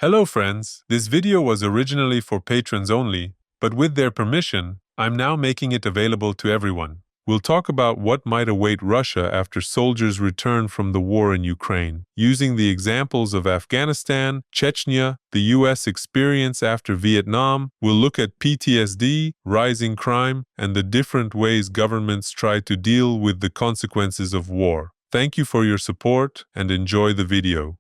Hello friends, this video was originally for patrons only, but with their permission, I'm now making it available to everyone. We'll talk about what might await Russia after soldiers return from the war in Ukraine, using the examples of Afghanistan, Chechnya, the US experience after Vietnam. We'll look at PTSD, rising crime, and the different ways governments try to deal with the consequences of war. Thank you for your support and enjoy the video.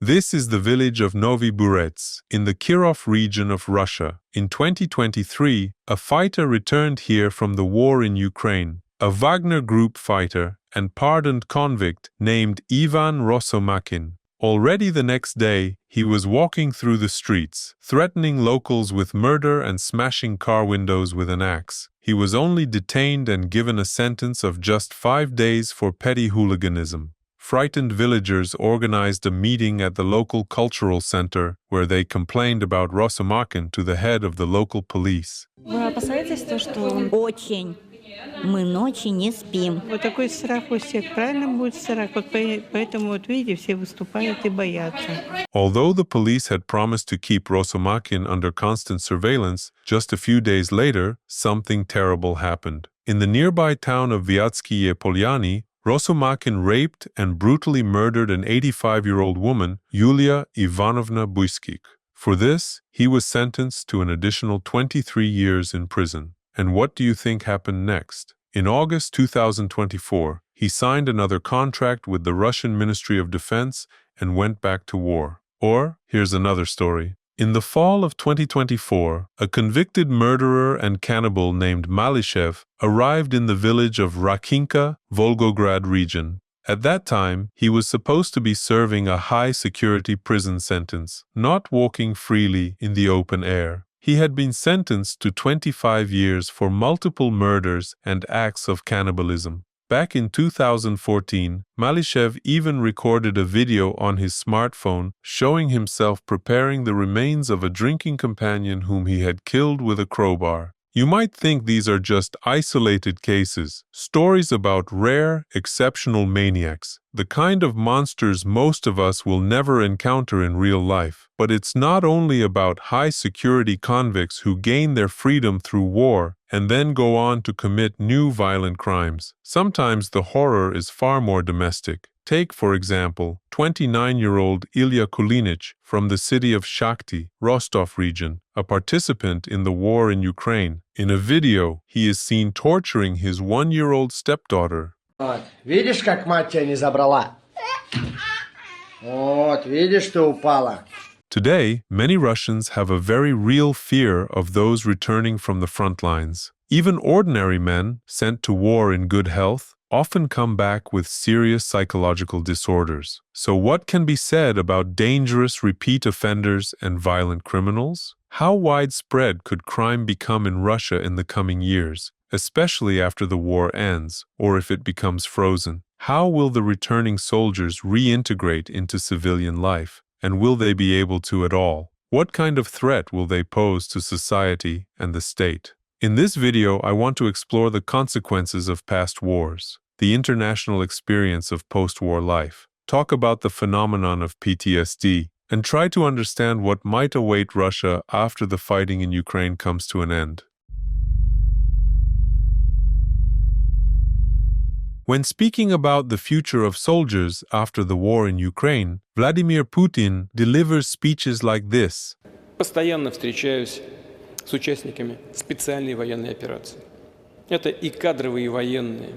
This is the village of Novi Burets, in the Kirov region of Russia. In 2023, a fighter returned here from the war in Ukraine, a Wagner Group fighter and pardoned convict named Ivan Rosomakin. Already the next day, he was walking through the streets, threatening locals with murder and smashing car windows with an axe. He was only detained and given a sentence of just 5 days for petty hooliganism. Frightened villagers organized a meeting at the local cultural center where they complained about Rosomakin to the head of the local police. Вы опасаетесь то, что он... Очень. Мы ночи не спим. Вот такой страх у всех, правильно будет страх. Вот поэтому, вот видите, все выступают и боятся. Although the police had promised to keep Rosomakin under constant surveillance, just a few days later, something terrible happened. In the nearby town of Vyatskie Polyani, Rosomakin raped and brutally murdered an 85-year-old woman, Yulia Ivanovna Buiskik. For this, he was sentenced to an additional 23 years in prison. And what do you think happened next? In August 2024, he signed another contract with the Russian Ministry of Defense and went back to war. Or, here's another story. In the fall of 2024, a convicted murderer and cannibal named Malishev arrived in the village of Rakinka, Volgograd region. At that time, he was supposed to be serving a high-security prison sentence, not walking freely in the open air. He had been sentenced to 25 years for multiple murders and acts of cannibalism. Back in 2014, Malishev even recorded a video on his smartphone showing himself preparing the remains of a drinking companion whom he had killed with a crowbar. You might think these are just isolated cases, stories about rare, exceptional maniacs, the kind of monsters most of us will never encounter in real life. But it's not only about high-security convicts who gain their freedom through war and then go on to commit new violent crimes. Sometimes the horror is far more domestic. Take, for example, 29-year-old Ilya Kulinich from the city of Shakhty, Rostov region, a participant in the war in Ukraine. In a video, he is seen torturing his 1-year-old stepdaughter. Вот. Видишь, как мать тебя не забрала? Вот, видишь, ты упала. Today, many Russians have a very real fear of those returning from the front lines. Even ordinary men, sent to war in good health, often come back with serious psychological disorders. So what can be said about dangerous repeat offenders and violent criminals? How widespread could crime become in Russia in the coming years, especially after the war ends, or if it becomes frozen? How will the returning soldiers reintegrate into civilian life? And will they be able to at all? What kind of threat will they pose to society and the state? In this video, I want to explore the consequences of past wars, the international experience of post-war life, talk about the phenomenon of PTSD, and try to understand what might await Russia after the fighting in Ukraine comes to an end. When speaking about the future of soldiers after the war in Ukraine, Vladimir Putin delivers speeches like this. Постоянно встречаюсь с участниками специальной военной операции. Это и кадровые военные,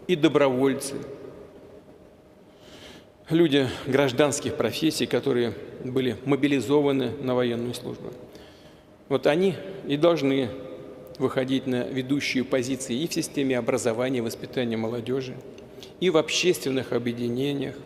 и добровольцы, люди гражданских профессий, которые были мобилизованы на военную службу. Вот они и должны выходить на ведущие позиции и в системе образования и воспитания молодежи, и в общественных объединениях,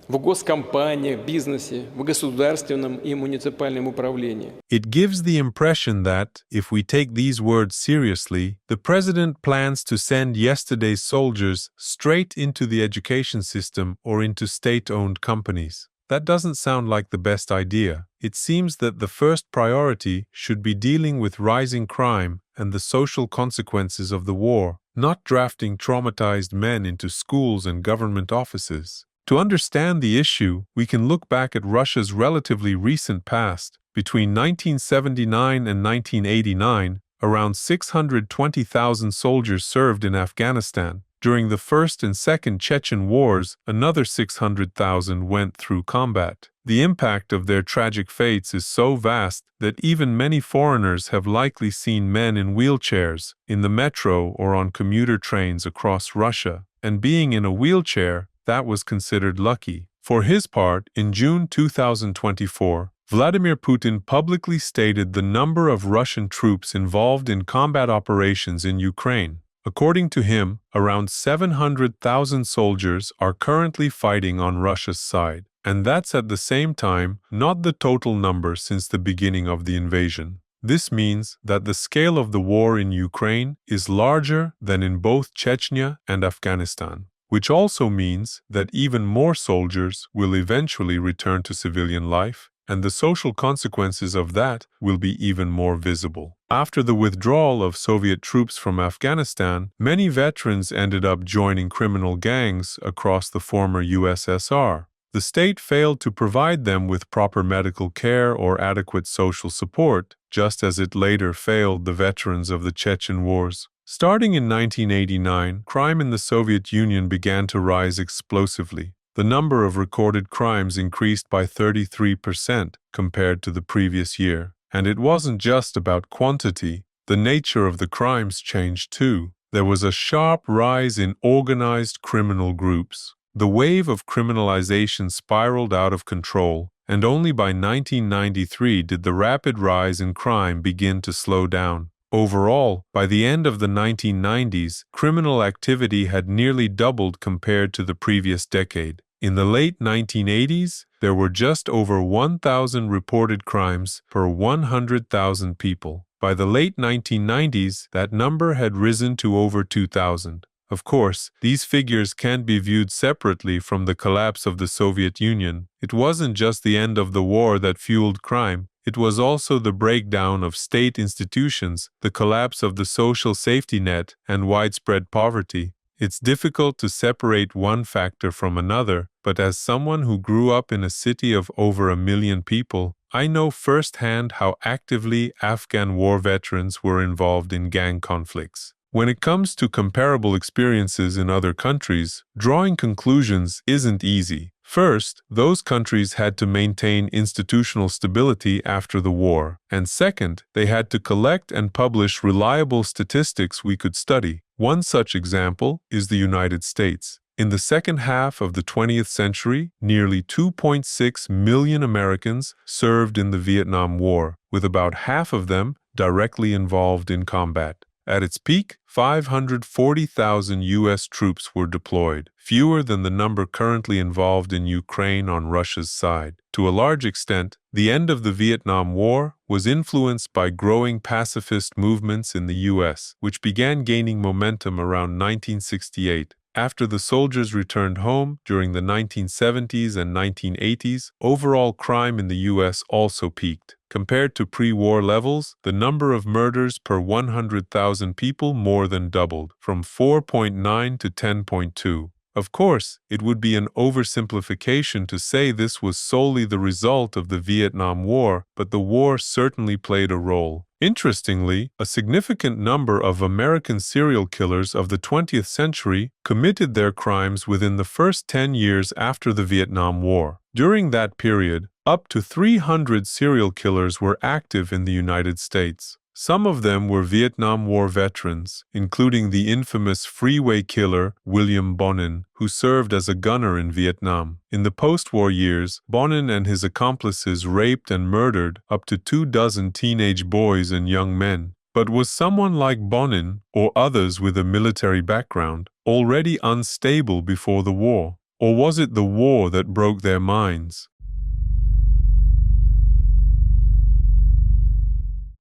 в госкомпаниях, бизнесе, в государственном и муниципальном управлении. It gives the impression that, if we take these words seriously, the president plans to send yesterday's soldiers straight into the education system or into state-owned companies. That doesn't sound like the best idea. It seems that the first priority should be dealing with rising crime and the social consequences of the war, not drafting traumatized men into schools and government offices. To understand the issue, we can look back at Russia's relatively recent past. Between 1979 and 1989, around 620,000 soldiers served in Afghanistan. During the First and Second Chechen Wars, another 600,000 went through combat. The impact of their tragic fates is so vast that even many foreigners have likely seen men in wheelchairs, in the metro or on commuter trains across Russia. And being in a wheelchair, that was considered lucky. For his part, in June 2024, Vladimir Putin publicly stated the number of Russian troops involved in combat operations in Ukraine. According to him, around 700,000 soldiers are currently fighting on Russia's side, and that's at the same time not the total number since the beginning of the invasion. This means that the scale of the war in Ukraine is larger than in both Chechnya and Afghanistan, which also means that even more soldiers will eventually return to civilian life, and the social consequences of that will be even more visible. After the withdrawal of Soviet troops from Afghanistan, many veterans ended up joining criminal gangs across the former USSR. The state failed to provide them with proper medical care or adequate social support, just as it later failed the veterans of the Chechen Wars. Starting in 1989, crime in the Soviet Union began to rise explosively. The number of recorded crimes increased by 33% compared to the previous year. And it wasn't just about quantity. The nature of the crimes changed too. There was a sharp rise in organized criminal groups. The wave of criminalization spiraled out of control, and only by 1993 did the rapid rise in crime begin to slow down. Overall, by the end of the 1990s, criminal activity had nearly doubled compared to the previous decade. In the late 1980s, there were just over 1,000 reported crimes per 100,000 people. By the late 1990s, that number had risen to over 2,000. Of course, these figures can't be viewed separately from the collapse of the Soviet Union. It wasn't just the end of the war that fueled crime. It was also the breakdown of state institutions, the collapse of the social safety net, and widespread poverty. It's difficult to separate one factor from another, but as someone who grew up in a city of over 1 million people, I know firsthand how actively Afghan war veterans were involved in gang conflicts. When it comes to comparable experiences in other countries, drawing conclusions isn't easy. First, those countries had to maintain institutional stability after the war, and second, they had to collect and publish reliable statistics we could study. One such example is the United States. In the second half of the 20th century, nearly 2.6 million Americans served in the Vietnam War, with about half of them directly involved in combat. At its peak, 540,000 U.S. troops were deployed, fewer than the number currently involved in Ukraine on Russia's side. To a large extent, the end of the Vietnam War was influenced by growing pacifist movements in the U.S., which began gaining momentum around 1968. After the soldiers returned home during the 1970s and 1980s, overall crime in the U.S. also peaked. Compared to pre-war levels, the number of murders per 100,000 people more than doubled, from 4.9 to 10.2. Of course, it would be an oversimplification to say this was solely the result of the Vietnam War, but the war certainly played a role. Interestingly, a significant number of American serial killers of the 20th century committed their crimes within the first 10 years after the Vietnam War. During that period, up to 300 serial killers were active in the United States. Some of them were Vietnam War veterans, including the infamous freeway killer William Bonin, who served as a gunner in Vietnam. In the post-war years, Bonin and his accomplices raped and murdered up to 24 teenage boys and young men. But was someone like Bonin, or others with a military background, already unstable before the war? Or was it the war that broke their minds?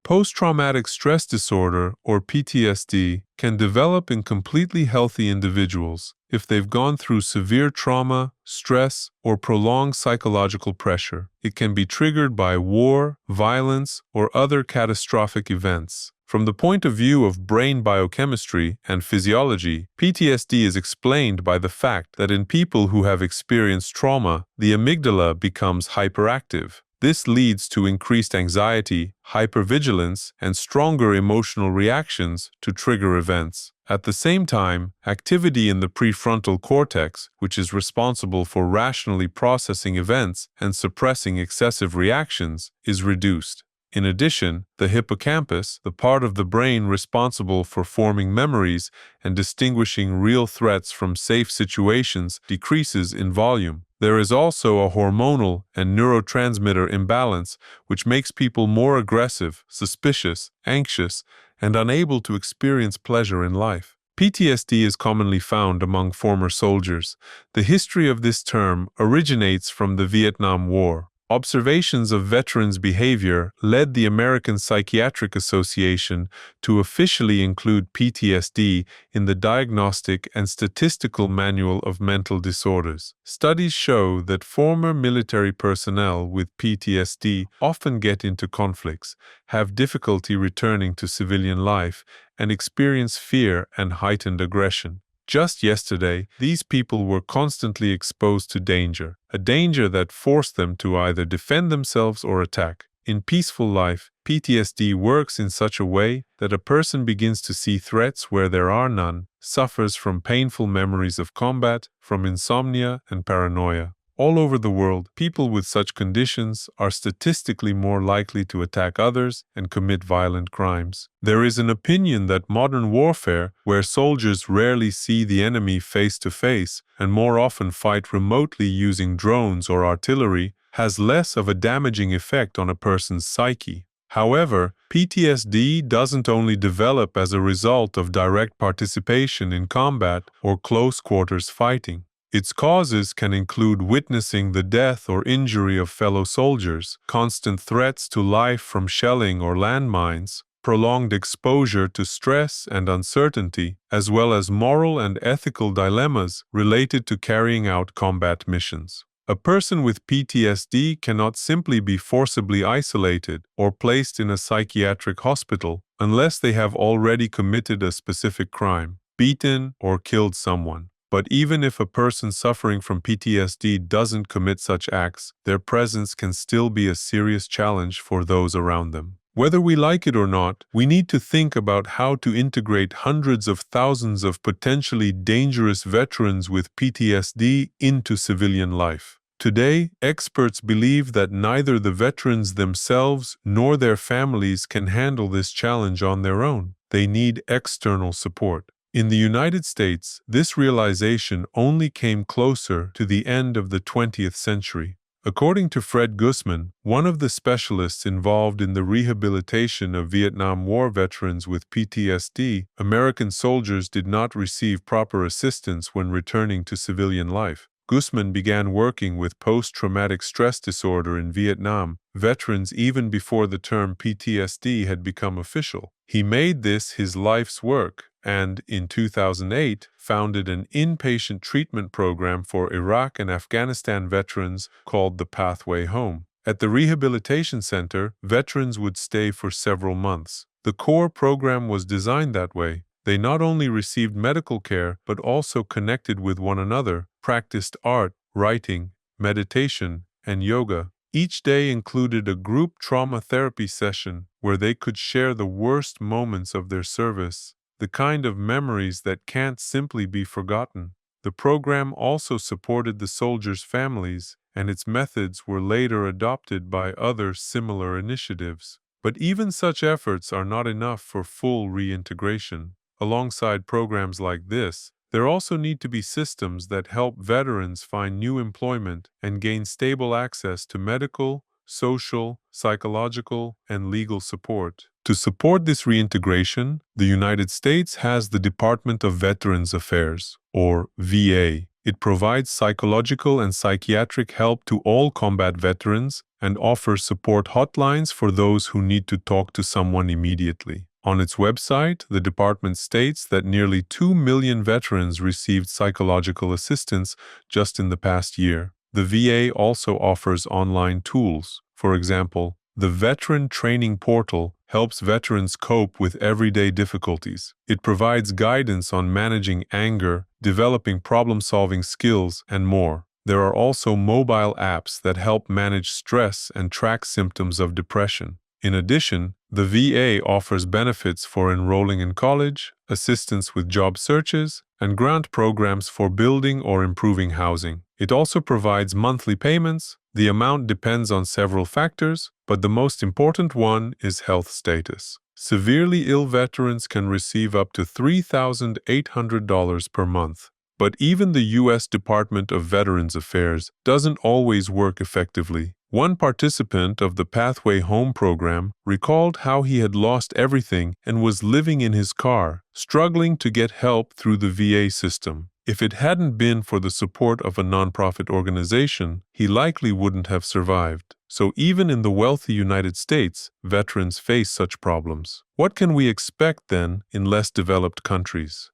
Post-traumatic stress disorder, or PTSD, can develop in completely healthy individuals if they've gone through severe trauma, stress, or prolonged psychological pressure. It can be triggered by war, violence, or other catastrophic events. From the point of view of brain biochemistry and physiology, PTSD is explained by the fact that in people who have experienced trauma, the amygdala becomes hyperactive. This leads to increased anxiety, hypervigilance, and stronger emotional reactions to trigger events. At the same time, activity in the prefrontal cortex, which is responsible for rationally processing events and suppressing excessive reactions, is reduced. In addition, the hippocampus, the part of the brain responsible for forming memories and distinguishing real threats from safe situations, decreases in volume. There is also a hormonal and neurotransmitter imbalance, which makes people more aggressive, suspicious, anxious, and unable to experience pleasure in life. PTSD is commonly found among former soldiers. The history of this term originates from the Vietnam War. Observations of veterans' behavior led the American Psychiatric Association to officially include PTSD in the Diagnostic and Statistical Manual of Mental Disorders. Studies show that former military personnel with PTSD often get into conflicts, have difficulty returning to civilian life, and experience fear and heightened aggression. Just yesterday, these people were constantly exposed to danger, a danger that forced them to either defend themselves or attack. In peaceful life, PTSD works in such a way that a person begins to see threats where there are none, suffers from painful memories of combat, from insomnia and paranoia. All over the world, people with such conditions are statistically more likely to attack others and commit violent crimes. There is an opinion that modern warfare, where soldiers rarely see the enemy face to face and more often fight remotely using drones or artillery, has less of a damaging effect on a person's psyche. However, PTSD doesn't only develop as a result of direct participation in combat or close-quarters fighting. Its causes can include witnessing the death or injury of fellow soldiers, constant threats to life from shelling or landmines, prolonged exposure to stress and uncertainty, as well as moral and ethical dilemmas related to carrying out combat missions. A person with PTSD cannot simply be forcibly isolated or placed in a psychiatric hospital unless they have already committed a specific crime, beaten or killed someone. But even if a person suffering from PTSD doesn't commit such acts, their presence can still be a serious challenge for those around them. Whether we like it or not, we need to think about how to integrate hundreds of thousands of potentially dangerous veterans with PTSD into civilian life. Today, experts believe that neither the veterans themselves nor their families can handle this challenge on their own. They need external support. In the United States, this realization only came closer to the end of the 20th century. According to Fred Guzman, one of the specialists involved in the rehabilitation of Vietnam War veterans with PTSD, American soldiers did not receive proper assistance when returning to civilian life. Guzman began working with post-traumatic stress disorder in Vietnam veterans even before the term PTSD had become official. He made this his life's work and, in 2008, founded an inpatient treatment program for Iraq and Afghanistan veterans called the Pathway Home. At the rehabilitation center, veterans would stay for several months. The core program was designed that way. They not only received medical care, but also connected with one another, practiced art, writing, meditation, and yoga. Each day included a group trauma therapy session where they could share the worst moments of their service, the kind of memories that can't simply be forgotten. The program also supported the soldiers' families, and its methods were later adopted by other similar initiatives. But even such efforts are not enough for full reintegration. Alongside programs like this, there also need to be systems that help veterans find new employment and gain stable access to medical, social, psychological, and legal support. To support this reintegration, the United States has the Department of Veterans Affairs, or VA. It provides psychological and psychiatric help to all combat veterans and offers support hotlines for those who need to talk to someone immediately. On its website, the department states that nearly 2 million veterans received psychological assistance just in the past year. The VA also offers online tools, for example, The Veteran Training Portal helps veterans cope with everyday difficulties. It provides guidance on managing anger, developing problem-solving skills, and more. There are also mobile apps that help manage stress and track symptoms of depression. In addition, the VA offers benefits for enrolling in college, assistance with job searches, and grant programs for building or improving housing. It also provides monthly payments. The amount depends on several factors, but the most important one is health status. Severely ill veterans can receive up to $3,800 per month. But even the U.S. Department of Veterans Affairs doesn't always work effectively. One participant of the Pathway Home program recalled how he had lost everything and was living in his car, struggling to get help through the VA system. If it hadn't been for the support of a nonprofit organization, he likely wouldn't have survived. So even in the wealthy United States, veterans face such problems. What can we expect then in less developed countries?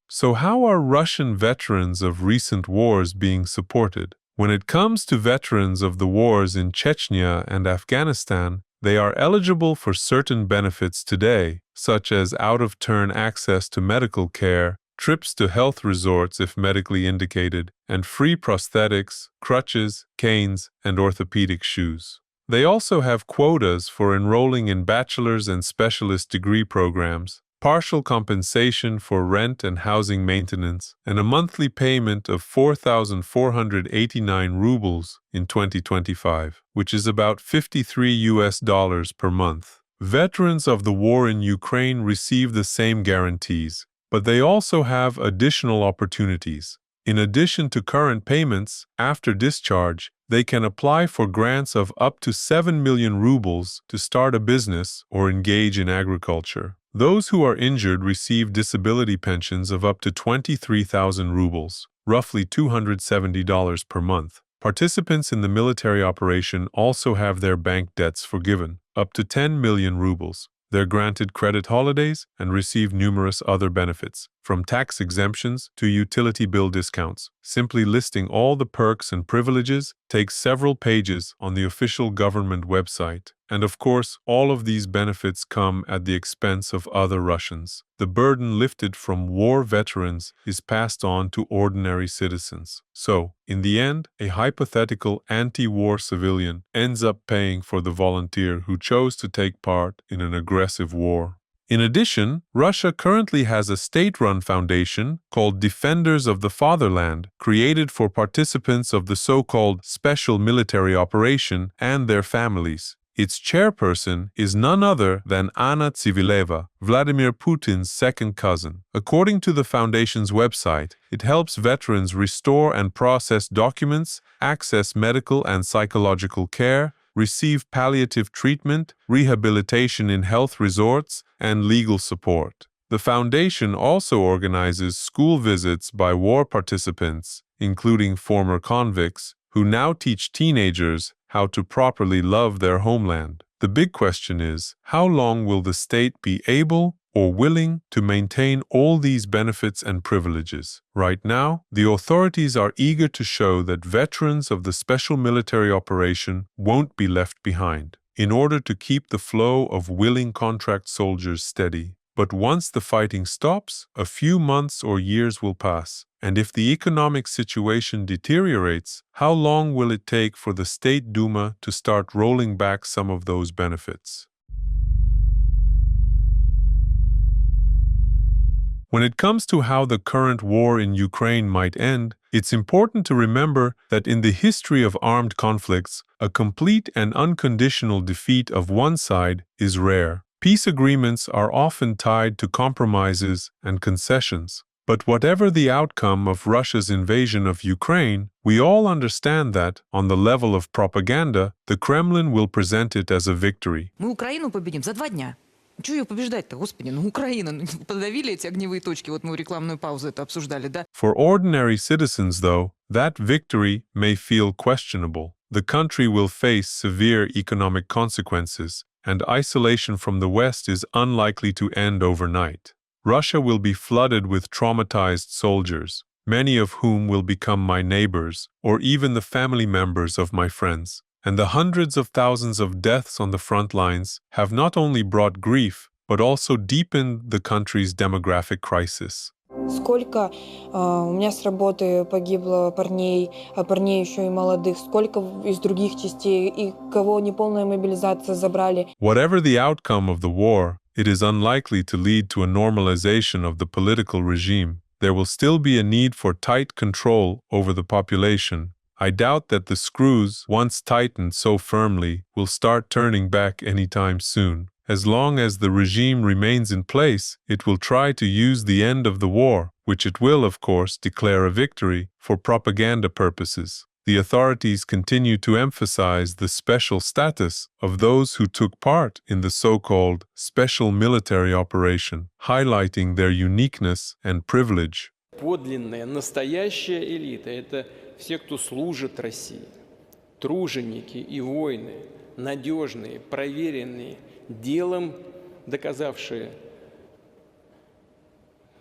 So how are Russian veterans of recent wars being supported? When it comes to veterans of the wars in Chechnya and Afghanistan, they are eligible for certain benefits today, such as out-of-turn access to medical care, trips to health resorts if medically indicated, and free prosthetics, crutches, canes, and orthopedic shoes. They also have quotas for enrolling in bachelor's and specialist degree programs, partial compensation for rent and housing maintenance, and a monthly payment of 4,489 rubles in 2025, which is about $53 per month. Veterans of the war in Ukraine receive the same guarantees, but they also have additional opportunities. In addition to current payments, after discharge, they can apply for grants of up to 7 million rubles to start a business or engage in agriculture. Those who are injured receive disability pensions of up to 23,000 rubles, roughly $270 per month. Participants in the military operation also have their bank debts forgiven, up to 10 million rubles. They're granted credit holidays and receive numerous other benefits, from tax exemptions to utility bill discounts. Simply listing all the perks and privileges takes several pages on the official government website. And of course, all of these benefits come at the expense of other Russians. The burden lifted from war veterans is passed on to ordinary citizens. So, in the end, a hypothetical anti-war civilian ends up paying for the volunteer who chose to take part in an aggressive war. In addition, Russia currently has a state-run foundation called Defenders of the Fatherland, created for participants of the so-called special military operation and their families. Its chairperson is none other than Anna Tsivileva, Vladimir Putin's second cousin. According to the foundation's website, it helps veterans restore and process documents, access medical and psychological care, receive palliative treatment, rehabilitation in health resorts, and legal support. The foundation also organizes school visits by war participants, including former convicts, who now teach teenagers how to properly love their homeland. The big question is, how long will the state be able or willing to maintain all these benefits and privileges? Right now, the authorities are eager to show that veterans of the special military operation won't be left behind, in order to keep the flow of willing contract soldiers steady. But once the fighting stops, a few months or years will pass. And if the economic situation deteriorates, how long will it take for the State Duma to start rolling back some of those benefits? When it comes to how the current war in Ukraine might end, it's important to remember that in the history of armed conflicts, a complete and unconditional defeat of one side is rare. Peace agreements are often tied to compromises and concessions. But whatever the outcome of Russia's invasion of Ukraine, we all understand that, on the level of propaganda, the Kremlin will present it as a victory. Мы Украину победим за 2 дня. Чего ее побеждать-то, господи? Ну, Украина. Подавили эти огневые точки. Вот мы в рекламную паузу это обсуждали, да? For ordinary citizens, though, that victory may feel questionable. The country will face severe economic consequences, and isolation from the West is unlikely to end overnight. Russia will be flooded with traumatized soldiers. many of whom will become my neighbors or even the family members of my friends. And the hundreds of thousands of deaths on the front lines have not only brought grief, but also deepened the country's demographic crisis. Сколько у меня с работы погибло парней, а парней еще и молодых, сколько из других частей, и кого неполная мобилизация забрали. Whatever the outcome of the war, it is unlikely to lead to a normalization of the political regime. There will still be a need for tight control over the population. I doubt that the screws, once tightened so firmly, will start turning back anytime soon. As long as the regime remains in place, it will try to use the end of the war, which it will, of course, declare a victory, for propaganda purposes. The authorities continue to emphasize the special status of those who took part in the so-called special military operation, highlighting their uniqueness and privilege. Подлинная, настоящая элита – это все, кто служит России. Труженики и воины, надежные, проверенные, делом доказавшие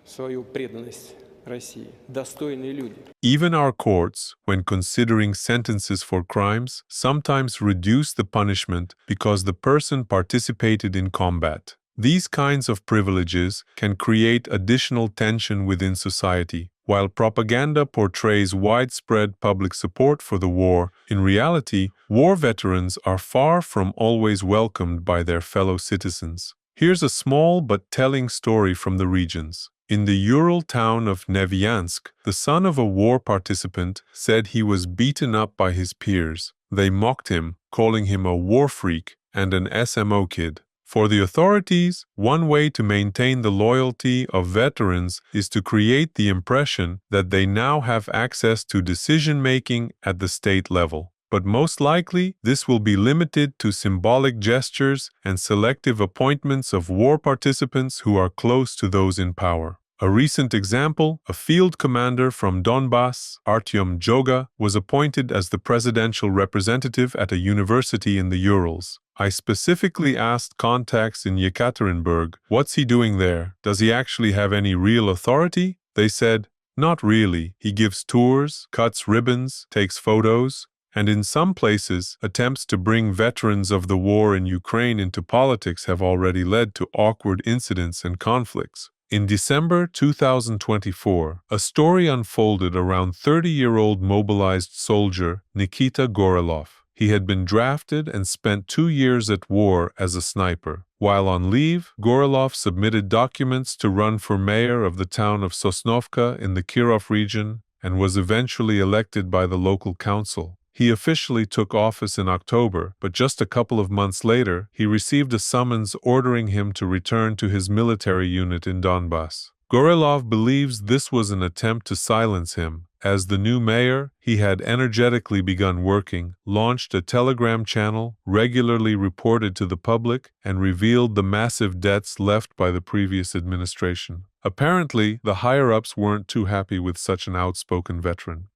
свою преданность России, достойные люди. Even our courts, when considering sentences for crimes, sometimes reduce the punishment because the person participated in combat. These kinds of privileges can create additional tension within society. While propaganda portrays widespread public support for the war, in reality, war veterans are far from always welcomed by their fellow citizens. Here's a small but telling story from the regions. In the Ural town of Nevyansk, the son of a war participant said he was beaten up by his peers. They mocked him, calling him a war freak and an SMO kid. For the authorities, one way to maintain the loyalty of veterans is to create the impression that they now have access to decision-making at the state level. But most likely, this will be limited to symbolic gestures and selective appointments of war participants who are close to those in power. A recent example, a field commander from Donbass, Artyom Joga, was appointed as the presidential representative at a university in the Urals. I specifically asked contacts in Yekaterinburg, what's he doing there? Does he actually have any real authority? They said, not really. He gives tours, cuts ribbons, takes photos, and in some places, attempts to bring veterans of the war in Ukraine into politics have already led to awkward incidents and conflicts. In December 2024, a story unfolded around 30-year-old mobilized soldier Nikita Gorilov. He had been drafted and spent 2 years at war as a sniper. While on leave, Gorilov submitted documents to run for mayor of the town of Sosnovka in the Kirov region and was eventually elected by the local council. He officially took office in October, but just a couple of months later, he received a summons ordering him to return to his military unit in Donbass. Gorilov believes this was an attempt to silence him. As the new mayor, he had energetically begun working, launched a Telegram channel, regularly reported to the public, and revealed the massive debts left by the previous administration. Apparently, the higher-ups weren't too happy with such an outspoken veteran.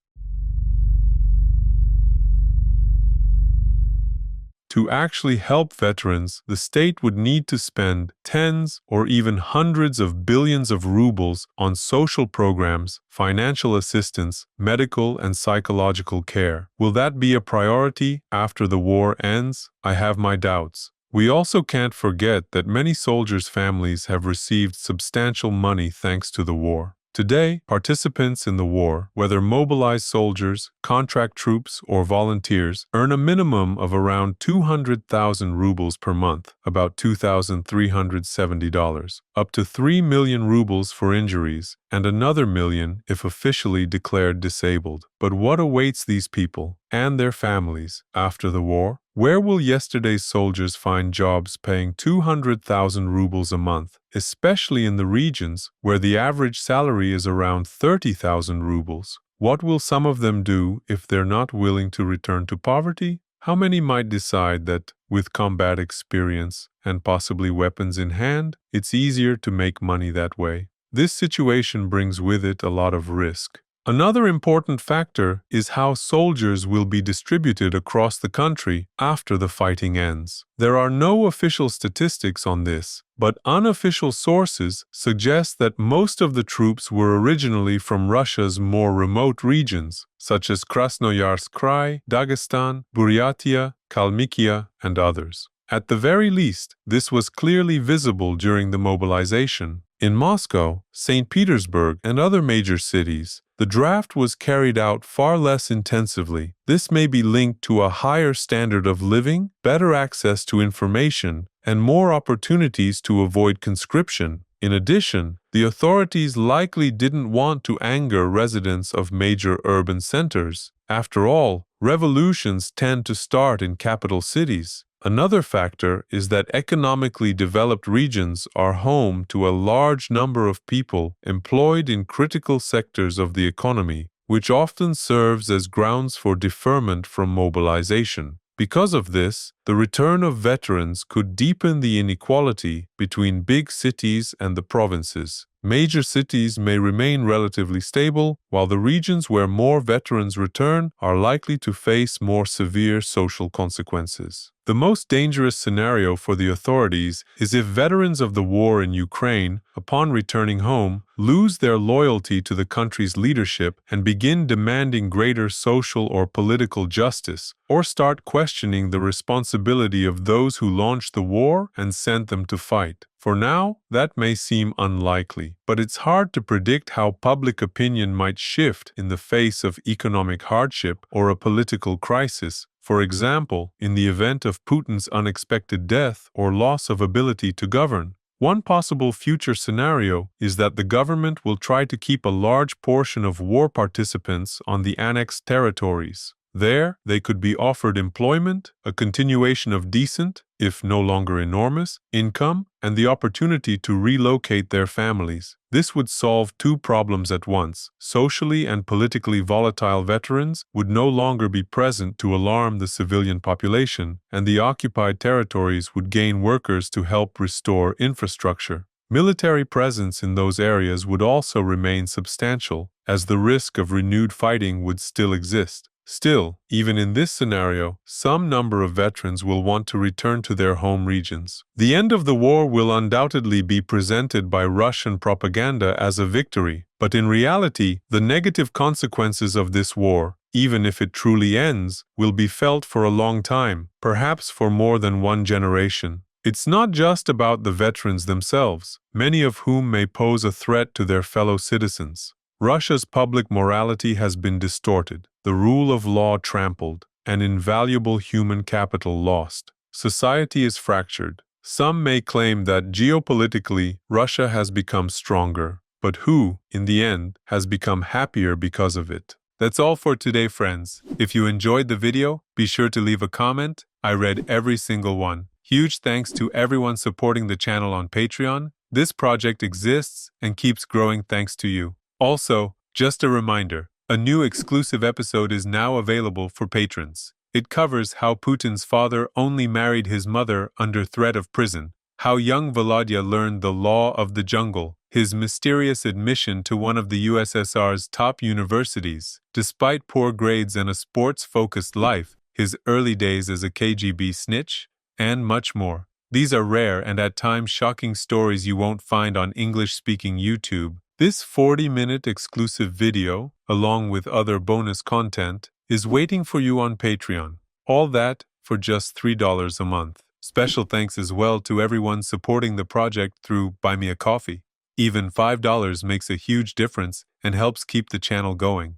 To actually help veterans, the state would need to spend tens or even hundreds of billions of rubles on social programs, financial assistance, medical and psychological care. Will that be a priority after the war ends? I have my doubts. We also can't forget that many soldiers' families have received substantial money thanks to the war. Today, participants in the war, whether mobilized soldiers, contract troops, or volunteers, earn a minimum of around 200,000 rubles per month, about $2,370, up to 3 million rubles for injuries, and another million if officially declared disabled. But what awaits these people and their families after the war? Where will yesterday's soldiers find jobs paying 200,000 rubles a month, especially in the regions where the average salary is around 30,000 rubles? What will some of them do if they're not willing to return to poverty? How many might decide that, with combat experience and possibly weapons in hand, it's easier to make money that way? This situation brings with it a lot of risk. Another important factor is how soldiers will be distributed across the country after the fighting ends. There are no official statistics on this, but unofficial sources suggest that most of the troops were originally from Russia's more remote regions, such as Krasnoyarsk Krai, Dagestan, Buryatia, Kalmykia, and others. At the very least, this was clearly visible during the mobilization. In Moscow, St. Petersburg, and other major cities, the draft was carried out far less intensively. This may be linked to a higher standard of living, better access to information, and more opportunities to avoid conscription. In addition, the authorities likely didn't want to anger residents of major urban centers. After all, revolutions tend to start in capital cities. Another factor is that economically developed regions are home to a large number of people employed in critical sectors of the economy, which often serves as grounds for deferment from mobilization. Because of this, the return of veterans could deepen the inequality between big cities and the provinces. Major cities may remain relatively stable, while the regions where more veterans return are likely to face more severe social consequences. The most dangerous scenario for the authorities is if veterans of the war in Ukraine, upon returning home, lose their loyalty to the country's leadership and begin demanding greater social or political justice, or start questioning the responsibility of those who launched the war and sent them to fight. For now, that may seem unlikely, but it's hard to predict how public opinion might shift in the face of economic hardship or a political crisis. For example, in the event of Putin's unexpected death or loss of ability to govern. One possible future scenario is that the government will try to keep a large portion of war participants on the annexed territories. There, they could be offered employment, a continuation of decent, if no longer enormous, income, and the opportunity to relocate their families. This would solve two problems at once. Socially and politically volatile veterans would no longer be present to alarm the civilian population, and the occupied territories would gain workers to help restore infrastructure. Military presence in those areas would also remain substantial, as the risk of renewed fighting would still exist. Still, even in this scenario, some number of veterans will want to return to their home regions. The end of the war will undoubtedly be presented by Russian propaganda as a victory, but in reality, the negative consequences of this war, even if it truly ends, will be felt for a long time, perhaps for more than one generation. It's not just about the veterans themselves, many of whom may pose a threat to their fellow citizens. Russia's public morality has been distorted, the rule of law trampled, and invaluable human capital lost. Society is fractured. Some may claim that geopolitically, Russia has become stronger, but who, in the end, has become happier because of it? That's all for today, friends. If you enjoyed the video, be sure to leave a comment. I read every single one. Huge thanks to everyone supporting the channel on Patreon. This project exists and keeps growing thanks to you. Also, just a reminder, a new exclusive episode is now available for patrons. It covers how Putin's father only married his mother under threat of prison, how young Volodya learned the law of the jungle, his mysterious admission to one of the USSR's top universities, despite poor grades and a sports-focused life, his early days as a KGB snitch, and much more. These are rare and at times shocking stories you won't find on English-speaking YouTube. This 40-minute exclusive video, along with other bonus content, is waiting for you on Patreon. All that for just $3 a month. Special thanks as well to everyone supporting the project through Buy Me a Coffee. Even $5 makes a huge difference and helps keep the channel going.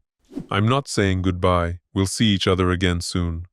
I'm not saying goodbye. We'll see each other again soon.